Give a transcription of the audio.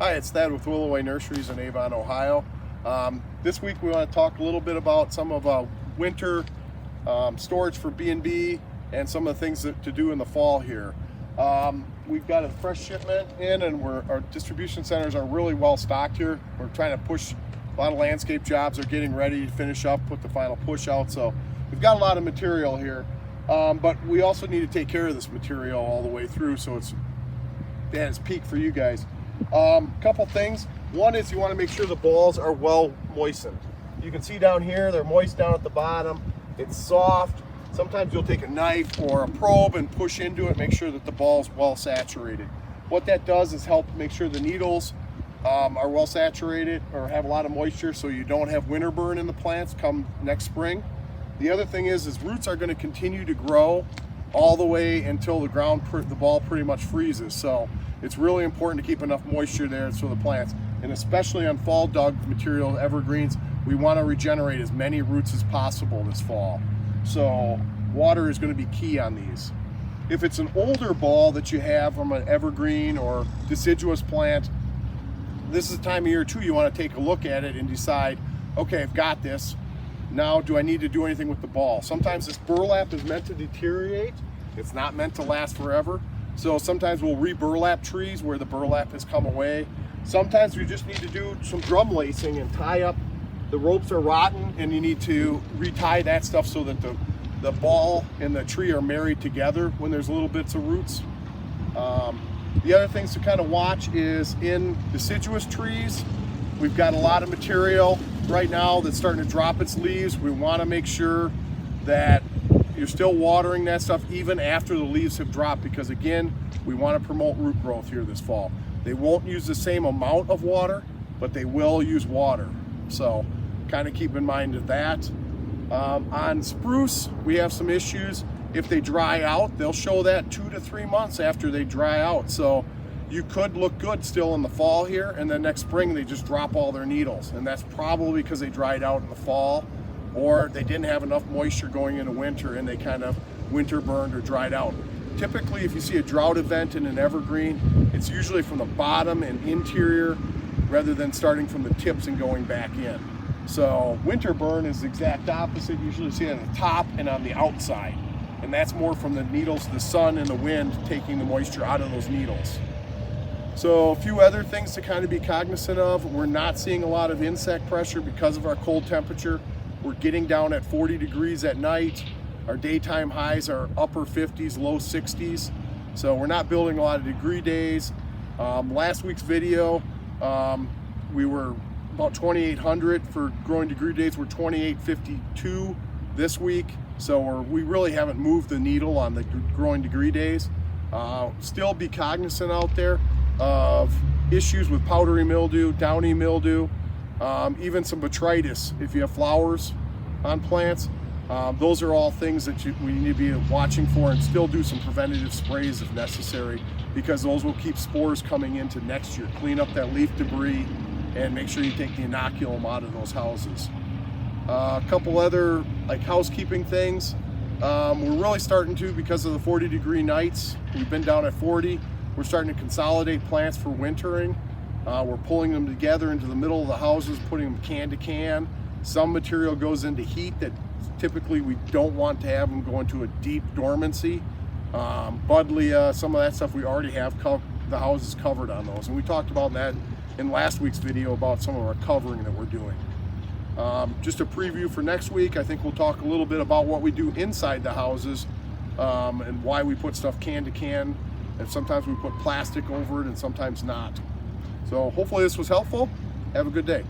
Hi, it's Thad with Willow Way Nurseries in Avon, Ohio. This week we want to talk a little bit about some of winter storage for B&B and some of the things to do in the fall here. We've got a fresh shipment in, and our distribution centers are really well stocked here. We're trying to push a lot of landscape jobs are getting ready to finish up, put the final push out. So we've got a lot of material here, but we also need to take care of this material all the way through so it's at its peak for you guys. Couple things. One is you want to make sure the balls are well moistened. You can see down here they're moist down at the bottom. It's soft. Sometimes you'll take a knife or a probe and push into it, make sure that the ball's well saturated. What that does is help make sure the needles are well saturated or have a lot of moisture, so you don't have winter burn in the plants come next spring. The other thing is roots are going to continue to grow all the way until the ball pretty much freezes. So it's really important to keep enough moisture there so the plants, and especially on fall dug material evergreens, we want to regenerate as many roots as possible this fall. So water is going to be key on these. If it's an older ball that you have from an evergreen or deciduous plant, this is the time of year too you want to take a look at it and decide, okay, I've got this. Now, do I need to do anything with the ball? Sometimes this burlap is meant to deteriorate. It's not meant to last forever. So sometimes we'll re-burlap trees where the burlap has come away. Sometimes we just need to do some drum lacing and tie up. The ropes are rotten and you need to retie that stuff so that the ball and the tree are married together when there's little bits of roots. The other things to kind of watch is in deciduous trees, we've got a lot of material right now that's starting to drop its leaves. We want to make sure that you're still watering that stuff even after the leaves have dropped, because again, we want to promote root growth here this fall. They won't use the same amount of water, but they will use water. So kind of keep in mind that. On spruce, we have some issues. If they dry out, they'll show that 2 to 3 months after they dry out. So you could look good still in the fall here, and then next spring they just drop all their needles. And that's probably because they dried out in the fall, or they didn't have enough moisture going into winter and they kind of winter burned or dried out. Typically, if you see a drought event in an evergreen, it's usually from the bottom and interior rather than starting from the tips and going back in. So winter burn is the exact opposite. You usually see it on the top and on the outside. And that's more from the needles, the sun and the wind taking the moisture out of those needles. So a few other things to kind of be cognizant of. We're not seeing a lot of insect pressure because of our cold temperature. We're getting down at 40 degrees at night. Our daytime highs are upper 50s, low 60s. So we're not building a lot of degree days. Last week's video, we were about 2,800 for growing degree days. We're 2,852 this week. So we really haven't moved the needle on the growing degree days. Still be cognizant out there of issues with powdery mildew, downy mildew, even some botrytis if you have flowers on plants. Those are all things that we need to be watching for, and still do some preventative sprays if necessary, because those will keep spores coming into next year. Clean up that leaf debris and make sure you take the inoculum out of those houses. A couple other housekeeping things. We're really starting to, because of the 40-degree nights, we've been down at 40. We're starting to consolidate plants for wintering. We're pulling them together into the middle of the houses, putting them can to can. Some material goes into heat that typically we don't want to have them go into a deep dormancy. Buddleia, some of that stuff we already have the houses covered on those. And we talked about that in last week's video about some of our covering that we're doing. Just a preview for next week, I think we'll talk a little bit about what we do inside the houses and why we put stuff can to can, and sometimes we put plastic over it and sometimes not. So hopefully this was helpful. Have a good day.